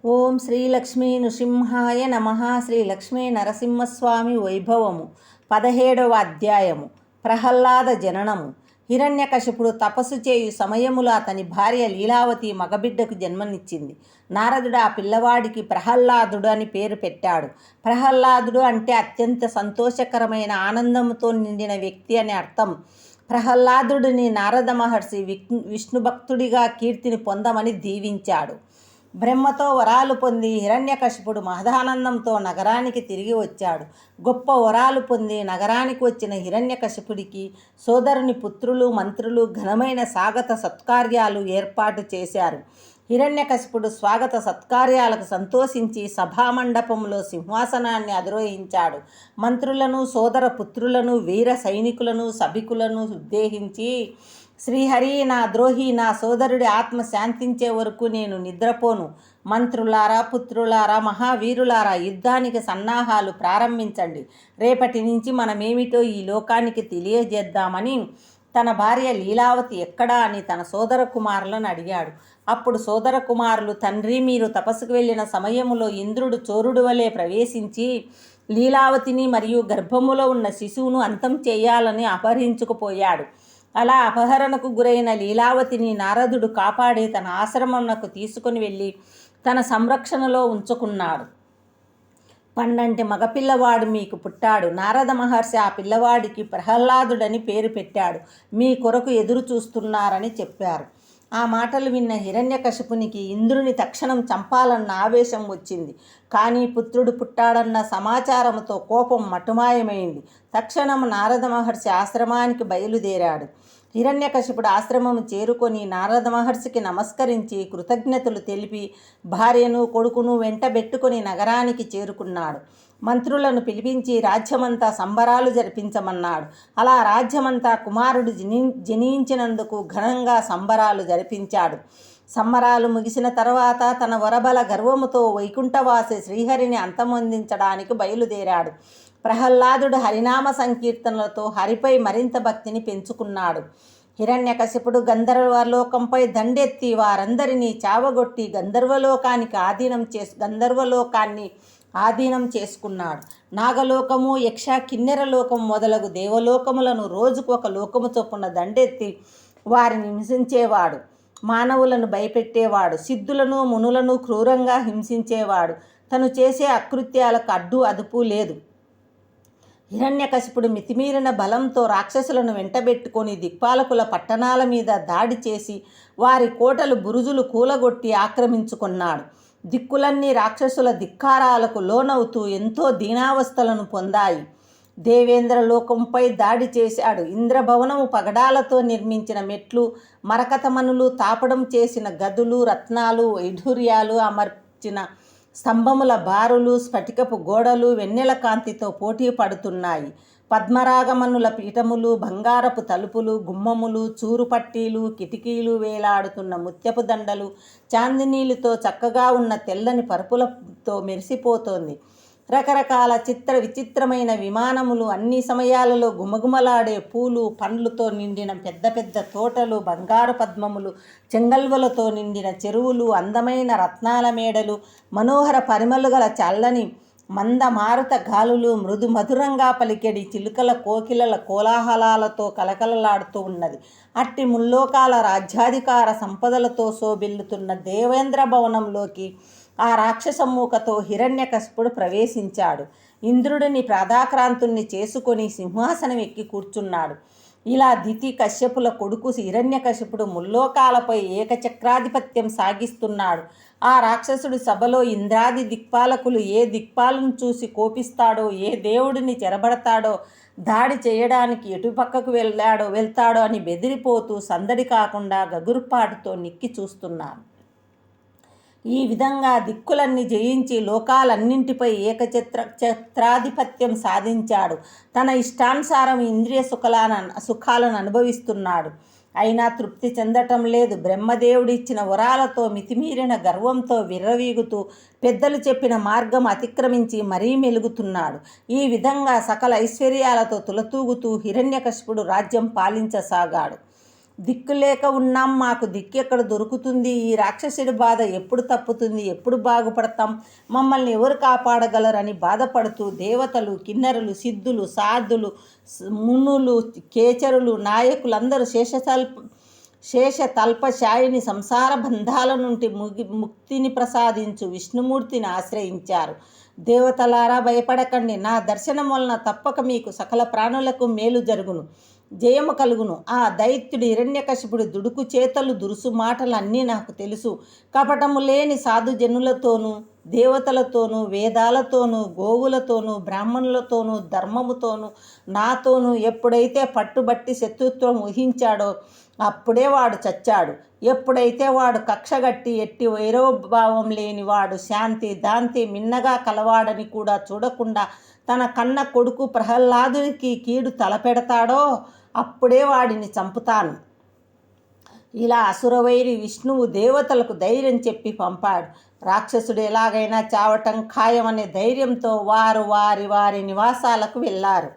ఓం శ్రీ లక్ష్మీ నృసింహాయ నమ. శ్రీ లక్ష్మీ నరసింహస్వామి వైభవము 17వ అధ్యాయము. ప్రహ్లాద జననము. హిరణ్యకశిపుడు తపస్సు చేయు సమయములో అతని భార్య లీలావతి మగబిడ్డకు జన్మనిచ్చింది. నారదుడు ఆ పిల్లవాడికి ప్రహ్లాదుడు అని పేరు పెట్టాడు. ప్రహ్లాదుడు అంటే అత్యంత సంతోషకరమైన ఆనందంతో నిండిన వ్యక్తి అని అర్థం. ప్రహ్లాదుడిని నారద మహర్షి విష్ణుభక్తుడిగా కీర్తిని పొందమని దీవించాడు. బ్రహ్మతో వరాలు పొంది హిరణ్యకశిపుడు మహదానందంతో నగరానికి తిరిగి వచ్చాడు. గొప్ప వరాలు పొంది నగరానికి వచ్చిన హిరణ్యకశిపుడికి సోదరుని పుత్రులు మంత్రులు ఘనమైన స్వాగత సత్కార్యాలు ఏర్పాటు చేశారు. హిరణ్యకశిపుడు స్వాగత సత్కార్యాలకు సంతోషించి సభామండపంలో సింహాసనాన్ని అధిరోహించాడు. మంత్రులను సోదర పుత్రులను వీర సైనికులను సభికులను ఉద్దేశించి, శ్రీహరి, నా ద్రోహి నా సోదరుడి ఆత్మ శాంతించే వరకు నేను నిద్రపోను. మంత్రులారా, పుత్రులారా, మహావీరులారా, యుద్ధానికి సన్నాహాలు ప్రారంభించండి. రేపటి నుంచి మనమేమిటో ఈ లోకానికి తెలియజేద్దామని తన భార్య లీలావతి ఎక్కడా అని తన సోదర కుమారులను అడిగాడు. అప్పుడు సోదర కుమారులు, తండ్రి, మీరు తపస్సుకు వెళ్ళిన సమయములో ఇంద్రుడు చోరుడు వలె ప్రవేశించి లీలావతిని మరియు గర్భములో ఉన్న శిశువును అంతం చేయాలని అపహరించుకుపోయాడు. అలా అపహరణకు గురైన లీలావతిని నారదుడు కాపాడి తన ఆశ్రమంకు తీసుకుని వెళ్ళి తన సంరక్షణలో ఉంచుకున్నాడు. 12 మగపిల్లవాడు మీకు పుట్టాడు. నారద మహర్షి ఆ పిల్లవాడికి ప్రహ్లాదుడని పేరు పెట్టాడు. మీ కొరకు ఎదురు చూస్తున్నారని చెప్పారు. ఆ మాటలు విన్న హిరణ్యకశిపునికి ఇంద్రుని తక్షణం చంపాలన్న ఆవేశం వచ్చింది. కానీ పుత్రుడు పుట్టాడన్న సమాచారంతో కోపం మటుమాయమైంది. తక్షణం నారద మహర్షి ఆశ్రమానికి బయలుదేరాడు. హిరణ్యకశిపుడు ఆశ్రమం చేరుకొని నారద మహర్షికి నమస్కరించి కృతజ్ఞతలు తెలిపి భార్యను కొడుకును వెంటబెట్టుకొని నగరానికి చేరుకున్నాడు. మంత్రులను పిలిపించి రాజ్యమంతా సంబరాలు జరిపించమన్నాడు. అలా రాజ్యమంతా కుమారుడు జనించినందుకు ఘనంగా సంబరాలు జరిపించాడు. సంబరాలు ముగిసిన తర్వాత తన వరబల గర్వముతో వైకుంఠవాసి శ్రీహరిని అంతమొందించడానికి బయలుదేరాడు. ప్రహ్లాదుడు హరినామ సంకీర్తనలతో హరిపై మరింత భక్తిని పెంచుకున్నాడు. హిరణ్యకశిపుడు గంధర్వలోకంపై దండెత్తి వారందరినీ చావగొట్టి గంధర్వలోకాన్ని ఆధీనం చేసుకున్నాడు. నాగలోకము, యక్ష, కిన్నెర లోకం మొదలగు దేవలోకములను రోజుకు ఒక లోకము చొప్పున దండెత్తి వారిని హింసించేవాడు. మానవులను భయపెట్టేవాడు. సిద్ధులను మునులను క్రూరంగా హింసించేవాడు. తను చేసే అకృత్యాలకు అడ్డు అదుపు లేదు. హిరణ్యకశిపుడు మితిమీరిన బలంతో రాక్షసులను వెంటబెట్టుకొని దిక్పాలకుల పట్టణాల మీద దాడి చేసి వారి కోటలు బురుజులు కూలగొట్టి ఆక్రమించుకున్నాడు. దిక్కులన్నీ రాక్షసుల ధిక్కారాలకు లోనవుతూ ఎంతో దీనావస్థలను పొందాయి. దేవేంద్ర లోకంపై దాడి చేశాడు. ఇంద్రభవనము పగడాలతో నిర్మించిన మెట్లు, మరకతమనులు, తాపడం చేసిన గదులు, రత్నాలు, వైఢూర్యాలు అమర్చిన స్తంభముల బారులు, స్ఫటికపు గోడలు వెన్నెల కాంతితో పోటీ పడుతున్నాయి. పద్మరాగమనుల పీఠములు, బంగారపు తలుపులు, గుమ్మములు, చూరు పట్టీలు, కిటికీలు, వేలాడుతున్న ముత్యపు దండలు, చాందినీలతో చక్కగా ఉన్న తెల్లని పరుపులతో మెరిసిపోతోంది. రకరకాల విచిత్రమైన విమానములు, అన్ని సమయాలలో గుమగుమలాడే పూలు, పండ్లతో నిండిన పెద్ద పెద్ద తోటలు, బంగారు పద్మములు, చెంగల్వలతో నిండిన చెరువులు, అందమైన రత్నాల మేడలు, మనోహర పరిమళగల చల్లని మంద మారుత గాలులు, మృదు మధురంగా పలికెడి చిలుకల కోకిలల కోలాహలాలతో కలకలలాడుతూ ఉన్నది. అట్టి ముల్లోకాల రాజ్యాధికార సంపదలతో శోభిల్లుతున్న దేవేంద్ర భవనంలోకి ఆ రాక్షసమూకతో హిరణ్యకశిపుడు ప్రవేశించాడు. ఇంద్రుడిని ప్రాదాక్రాంతుణ్ణి చేసుకొని సింహాసనం ఎక్కి కూర్చున్నాడు. ఇలా దితి కశ్యపుల కొడుకు హిరణ్యకశిపుడు ముల్లోకాలపై ఏకచక్రాధిపత్యం సాగిస్తున్నాడు. ఆ రాక్షసుడి సభలో ఇంద్రాది దిక్పాలకులు ఏ దిక్పాలను చూసి కోపిస్తాడో, ఏ దేవుడిని చెరబడతాడో, దాడి చేయడానికి ఎటుపక్కకు వెళ్తాడో అని బెదిరిపోతూ సందడి కాకుండా గగురుపాటుతో నిక్కి చూస్తున్నారు. ఈ విధంగా దిక్కులన్నీ జయించి లోకాలన్నింటిపై ఏకఛత్రాధిపత్యం సాధించాడు. తన ఇష్టానుసారం ఇంద్రియ సుఖాలను అనుభవిస్తున్నాడు. అయినా తృప్తి చెందటం లేదు. బ్రహ్మదేవుడిచ్చిన వరాలతో మితిమీరిన గర్వంతో విర్రవీగుతూ పెద్దలు చెప్పిన మార్గం అతిక్రమించి మరీ మెలుగుతున్నాడు. ఈ విధంగా సకల ఐశ్వర్యాలతో తులతూగుతూ హిరణ్యకశిపుడు రాజ్యం పాలించసాగాడు. దిక్కులేక ఉన్నాం, మాకు దిక్కెక్కడ దొరుకుతుంది? ఈ రాక్షసుడి బాధ ఎప్పుడు తప్పుతుంది? ఎప్పుడు బాగుపడతాం? మమ్మల్ని ఎవరు కాపాడగలరని బాధపడుతూ దేవతలు, కిన్నరులు, సిద్ధులు, సాధులు, మునులు, కేచరులు, నాయకులందరూ శేషతల్పశాయిని సంసార బంధాల నుండి ముక్తిని ప్రసాదించు విష్ణుమూర్తిని ఆశ్రయించారు. దేవతలారా, భయపడకండి. నా దర్శనం వలన తప్పక మీకు సకల ప్రాణులకు మేలు జరుగును, జయము కలుగును. ఆ దైత్యుడు హిరణ్యకశిపుడు దుడుకు చేతలు, దురుసు మాటలు అన్నీ నాకు తెలుసు. కపటము లేని సాధుజనులతోనూ, దేవతలతోనూ, వేదాలతోనూ, గోవులతోనూ, బ్రాహ్మణులతోనూ, ధర్మముతోనూ, నాతోనూ ఎప్పుడైతే పట్టుబట్టి శత్రుత్వం ఊహించాడో అప్పుడే వాడు చచ్చాడు. ఎప్పుడైతే వాడు కక్షగట్టి ఎట్టి వైరోభావం లేని వాడు, శాంతి దాంతి మిన్నగా కలవాడని కూడా చూడకుండా తన కన్న కొడుకు ప్రహ్లాదునికి కీడు తలపెడతాడో అప్పుడే వాడిని చంపుతాను. ఇలా అసురవైరి విష్ణువు దేవతలకు ధైర్యం చెప్పి పంపాడు. రాక్షసుడు ఎలాగైనా చావటం ఖాయమనే ధైర్యంతో వారు వారి వారి నివాసాలకు వెళ్ళారు.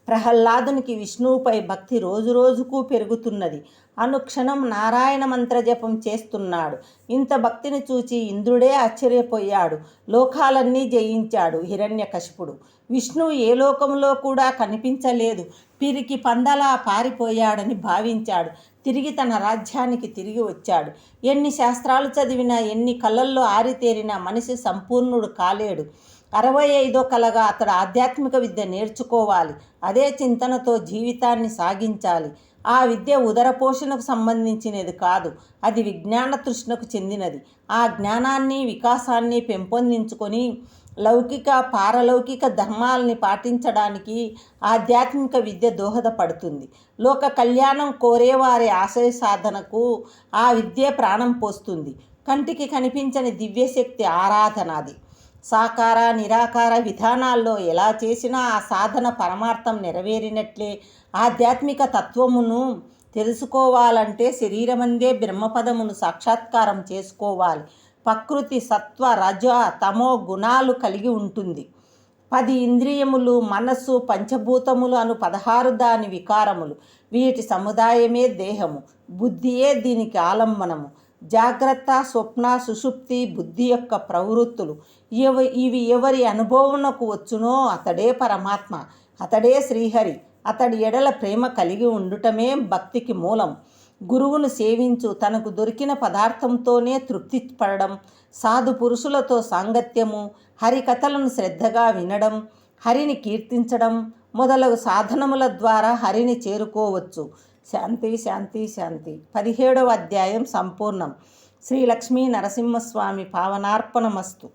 ప్రహ్లాదునికి విష్ణువుపై భక్తి రోజురోజుకు పెరుగుతున్నది. అనుక్షణం నారాయణ మంత్రజపం చేస్తున్నాడు. ఇంత భక్తిని చూచి ఇంద్రుడే ఆశ్చర్యపోయాడు. లోకాలన్నీ జయించాడు హిరణ్యకశిపుడు. విష్ణువు ఏ లోకంలో కూడా కనిపించలేదు. పిరికి పందలా పారిపోయాడని భావించాడు. తిరిగి తన రాజ్యానికి తిరిగి వచ్చాడు. ఎన్ని శాస్త్రాలు చదివినా, ఎన్ని కళల్లో ఆరితేరినా మనిషి సంపూర్ణుడు కాలేడు. 65వ కళగా అతడు ఆధ్యాత్మిక విద్య నేర్చుకోవాలి. అదే చింతనతో జీవితాన్ని సాగించాలి. ఆ విద్య ఉదరపోషణకు సంబంధించినది కాదు, అది విజ్ఞాన తృష్ణకు చెందినది. ఆ జ్ఞానాన్ని, వికాసాన్ని పెంపొందించుకొని లౌకిక పారలౌకిక ధర్మాల్ని పాటించడానికి ఆధ్యాత్మిక విద్య దోహదపడుతుంది. లోక కళ్యాణం కోరేవారి ఆశయ సాధనకు ఆ విద్య ప్రాణం పోస్తుంది. కంటికి కనిపించని దివ్యశక్తి ఆరాధనాది. సాకార నిరాకార విధానాల్లో ఎలా చేసినా ఆ సాధన పరమార్థం నెరవేరినట్లే. ఆధ్యాత్మిక తత్వమును తెలుసుకోవాలంటే శరీరమందే బ్రహ్మపదమును సాక్షాత్కారం చేసుకోవాలి. ప్రకృతి సత్వ రజ తమో గుణాలు కలిగి ఉంటుంది. 10 ఇంద్రియములు, మనస్సు, పంచభూతములు అను 16 దాని వికారములు. వీటి సముదాయమే దేహము. బుద్ధియే దీనికి ఆలంబనము. జాగ్రత్త, స్వప్న, సుషుప్తి బుద్ధి యొక్క ప్రవృత్తులు. ఇవి ఎవరి అనుభవమునకు వచ్చునో అతడే పరమాత్మ, అతడే శ్రీహరి. అతడి ఎడల ప్రేమ కలిగి ఉండుటమే భక్తికి మూలం. గురువును సేవించు, తనకు దొరికిన పదార్థంతోనే తృప్తి పడడం, సాధు పురుషులతో సాంగత్యము, హరికథలను శ్రద్ధగా వినడం, హరిని కీర్తించడం మొదలగు సాధనముల ద్వారా హరిని చేరుకోవచ్చు. శాంతి శాంతి శాంతి. 17వ అధ్యాయం సంపూర్ణం. శ్రీ లక్ష్మీ నరసింహస్వామి పావనార్పణమస్తు.